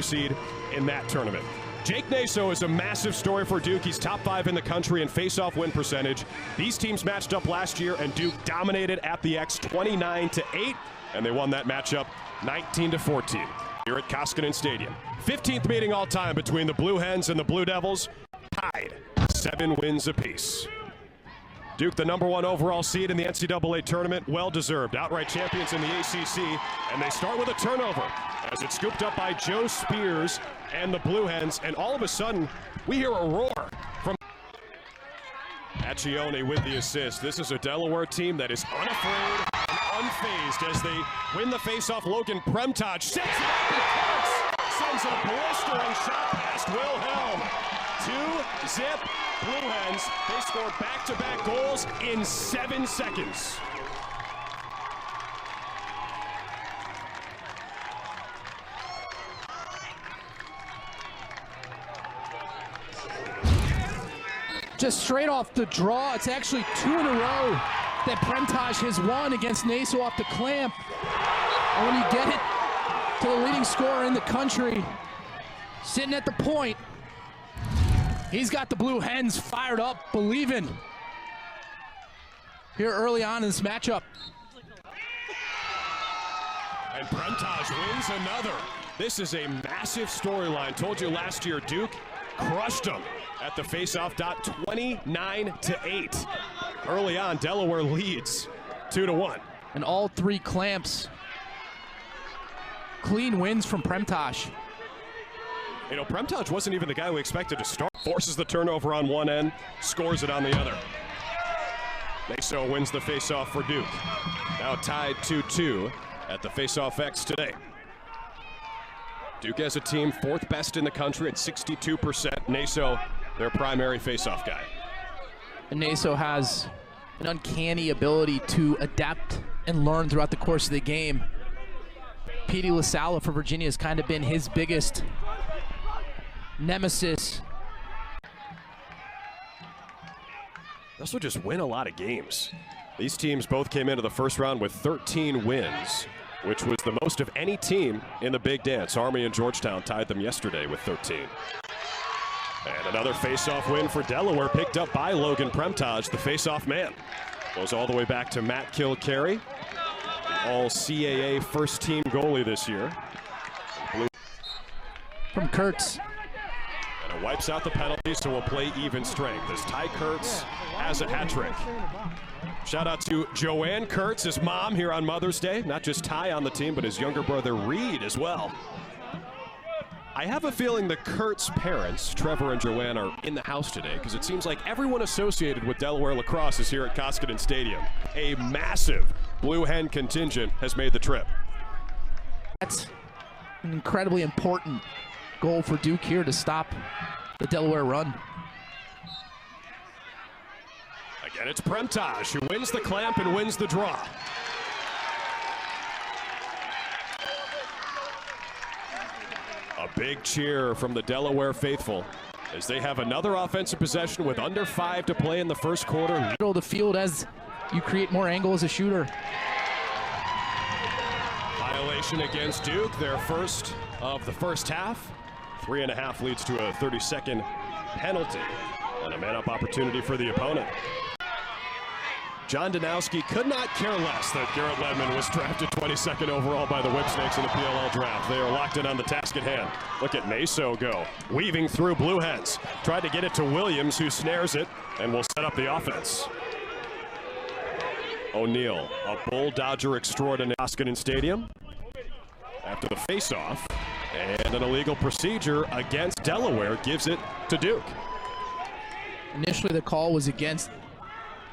seed in that tournament. Jake Naso is a massive story for Duke. He's top 5 in the country in face-off win percentage. These teams matched up last year, and Duke dominated at the X 29-8, and they won that matchup 19-14 here at Koskinen Stadium. 15th meeting all time between the Blue Hens and the Blue Devils, tied 7 wins apiece. Duke, the #1 overall seed in the NCAA tournament, well-deserved. Outright champions in the ACC, and they start with a turnover as it's scooped up by Joe Spears and the Blue Hens, and all of a sudden, we hear a roar from Accione with the assist. This is a Delaware team that is unafraid and unfazed as they win the face-off. Logan Premtaj sets it up and cuts, sends a blistering shot past Wilhelm. 2-zip Blue Hens. They score back-to-back goals in 7 seconds. Just straight off the draw, it's actually 2 in a row that Premtaj has won against Naso off the clamp. And when you get it to the leading scorer in the country, sitting at the point, he's got the Blue Hens fired up, believing here early on in this matchup. And Premtaj wins another. This is a massive storyline. Told you last year, Duke crushed them at the face-off dot 29-8. Early on, Delaware leads 2-1. And all 3 clamps. Clean wins from Premtaj. You know, Premtaj wasn't even the guy we expected to start. Forces the turnover on one end, scores it on the other. Naso wins the face-off for Duke. Now tied 2-2 at the face-off X today. Duke as a team, 4th best in the country at 62%. Naso, their primary face-off guy. And Naso has an uncanny ability to adapt and learn throughout the course of the game. Petey LaSala for Virginia has kind of been his biggest nemesis. They also just win a lot of games. These teams both came into the first round with 13 wins, which was the most of any team in the Big Dance. Army and Georgetown tied them yesterday with 13. And another face-off win for Delaware, picked up by Logan Premtaj, the face-off man. Goes all the way back to Matt Kilcarry, the all-CAA first-team goalie this year. From Kurtz. And it wipes out the penalties, so we'll play even strength as Ty Kurtz has a hat trick. Shout out to Joanne Kurtz, his mom, here on Mother's Day. Not just Ty on the team, but his younger brother Reed as well. I have a feeling the Kurtz parents, Trevor and Joanne, are in the house today because it seems like everyone associated with Delaware lacrosse is here at Koskinen Stadium. A massive Blue Hen contingent has made the trip. That's an incredibly important goal for Duke here to stop the Delaware run. Again, it's Premtaj who wins the clamp and wins the draw. A big cheer from the Delaware faithful as they have another offensive possession with under 5 to play in the first quarter. Middle of the field as you create more angle as a shooter. Violation against Duke, their first of the first half. 3.5 leads to a 30-second penalty and a man-up opportunity for the opponent. John Danowski could not care less that Garrett Ledman was drafted 22nd overall by the Whipsnakes in the PLL draft. They are locked in on the task at hand. Look at Naso go, weaving through Blue Hens. Tried to get it to Williams, who snares it and will set up the offense. O'Neal, a Bull Dodger extraordinaire at Koskinen Stadium. After the face-off and an illegal procedure against Delaware gives it to Duke. Initially the call was against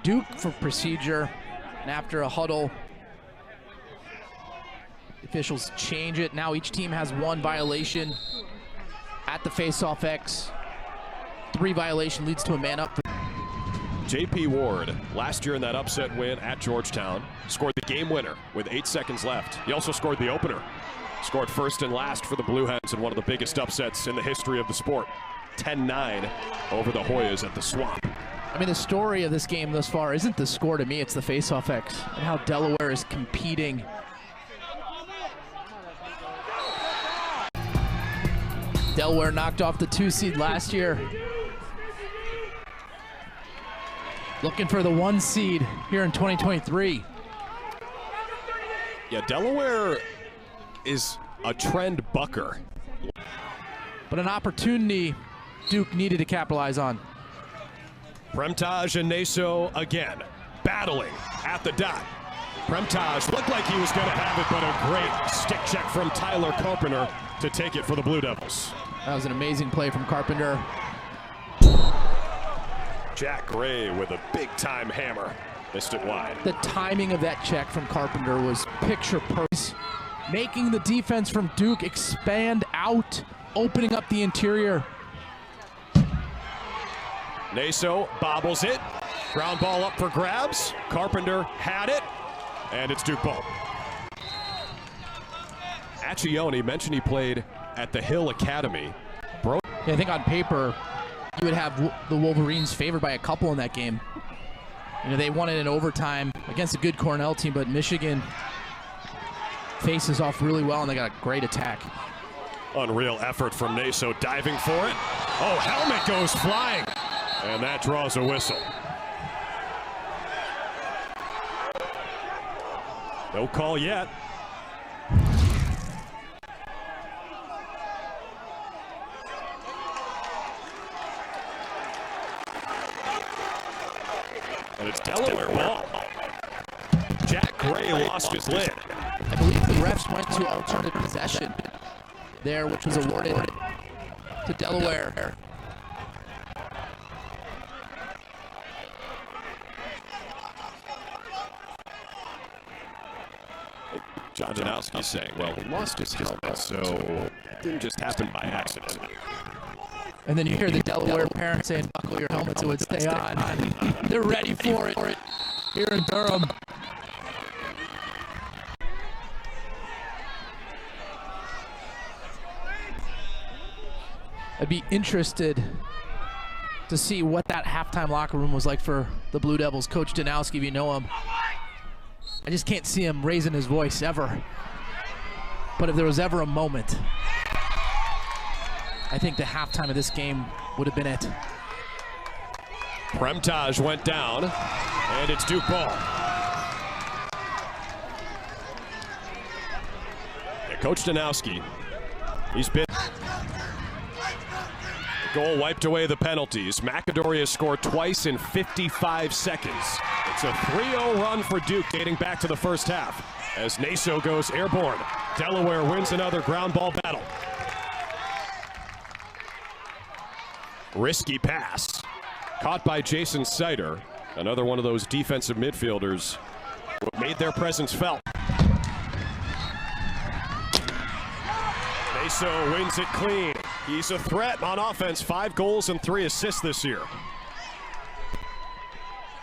Duke for procedure, and after a huddle, officials change it. Now each team has 1 violation at the face-off X. 3 violation leads to a man-up. J.P. Ward, last year in that upset win at Georgetown, scored the game winner with 8 seconds left. He also scored the opener. Scored first and last for the Blue Hens in one of the biggest upsets in the history of the sport. 10-9 over the Hoyas at the Swamp. I mean, the story of this game thus far isn't the score to me, it's the face-off X and how Delaware is competing. Delaware knocked off the 2 seed last year. Looking for the 1 seed here in 2023. Yeah, Delaware is a trend bucker. But an opportunity Duke needed to capitalize on. Premtaj and Naso again, battling at the dot. Premtaj looked like he was going to have it, but a great stick check from Tyler Carpenter to take it for the Blue Devils. That was an amazing play from Carpenter. Jack Gray with a big-time hammer. Missed it wide. The timing of that check from Carpenter was picture perfect, making the defense from Duke expand out, opening up the interior. Naso bobbles it. Ground ball up for grabs. Carpenter had it, and it's Duke ball. Accioni mentioned he played at the Hill Academy. Yeah, I think on paper, you would have the Wolverines favored by a couple in that game. You know, they won it in overtime against a good Cornell team, but Michigan faces off really well, and they got a great attack. Unreal effort from Naso, diving for it. Oh, helmet goes flying, and that draws a whistle. No call yet. And it's Delaware ball. Jack Gray lost his lid. I believe the refs went to alternative possession there, which was awarded to Delaware. John Janowski saying, well, he lost his helmet, so it didn't just happen by accident. And then you hear the Delaware parents saying, buckle your helmet so it would stay on. They're ready for it here in Durham. I'd be interested to see what that halftime locker room was like for the Blue Devils. Coach Janowski, if you know him, I just can't see him raising his voice ever. But if there was ever a moment, I think the halftime of this game would have been it. Premtaj went down, and it's Duke ball. Yeah, Coach Janowski, he's been... The goal wiped away the penalties. McAdory has scored twice in 55 seconds. It's a 3-0 run for Duke dating back to the first half. As Naso goes airborne, Delaware wins another ground ball battle. Risky pass. Caught by Jason Sider. Another one of those defensive midfielders who made their presence felt. Naso wins it clean. He's a threat on offense. 5 goals and 3 assists this year.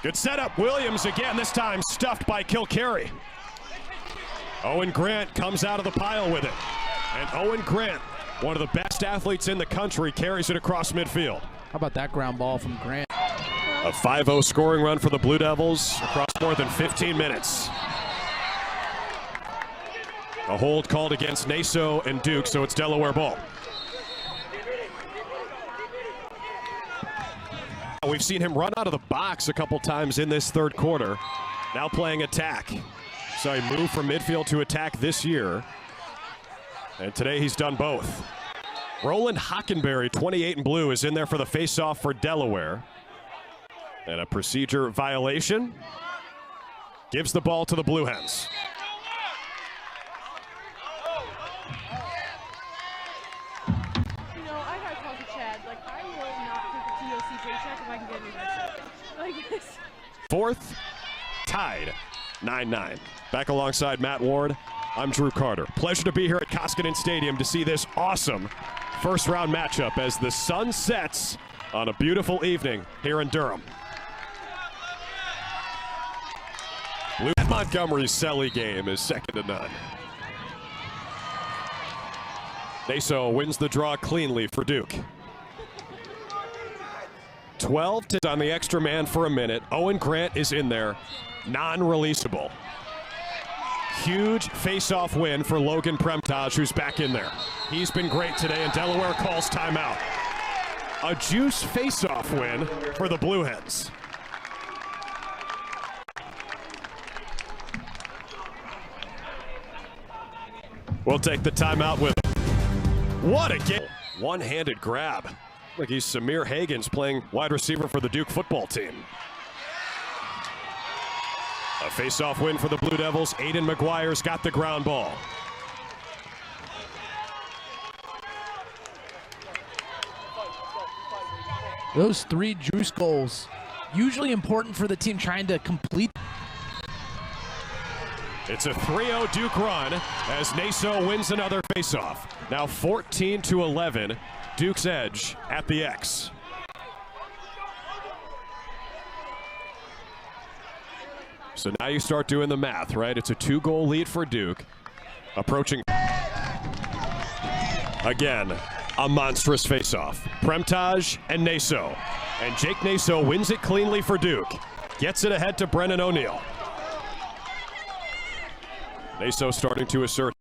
Good setup. Williams again, this time stuffed by Kilcarry. Owen Grant comes out of the pile with it. And Owen Grant, one of the best athletes in the country, carries it across midfield. How about that ground ball from Grant? A 5-0 scoring run for the Blue Devils across more than 15 minutes. A hold called against Naso and Duke, so it's Delaware ball. We've seen him run out of the box a couple times in this third quarter. Now playing attack. So he moved from midfield to attack this year. And today he's done both. Roland Hockenberry, 28 in blue, is in there for the face-off for Delaware. And a procedure violation. Gives the ball to the Blue Hens. Fourth, tied, 9-9. Back alongside Matt Ward, I'm Drew Carter. Pleasure to be here at Koskinen Stadium to see this awesome first-round matchup as the sun sets on a beautiful evening here in Durham. Blue Montgomery's Selly game is second to none. Naso wins the draw cleanly for Duke. 12 on the extra man for a minute. Owen Grant is in there, non-releasable. Huge face-off win for Logan Premtaj, who's back in there. He's been great today, and Delaware calls timeout. A juice face-off win for the Blueheads. We'll take the timeout with him. What a game. One-handed grab. Like he's Samir Hagens playing wide receiver for the Duke football team. A face-off win for the Blue Devils. Aiden McGuire's got the ground ball. Those 3 juice goals, usually important for the team trying to complete. It's a 3-0 Duke run as Naso wins another face-off. Now 14-11, Duke's edge at the X. So now you start doing the math, right? It's a 2-goal lead for Duke. Approaching. Again, a monstrous face-off. Premtaj and Naso. And Jake Naso wins it cleanly for Duke. Gets it ahead to Brennan O'Neill. Naso starting to assert.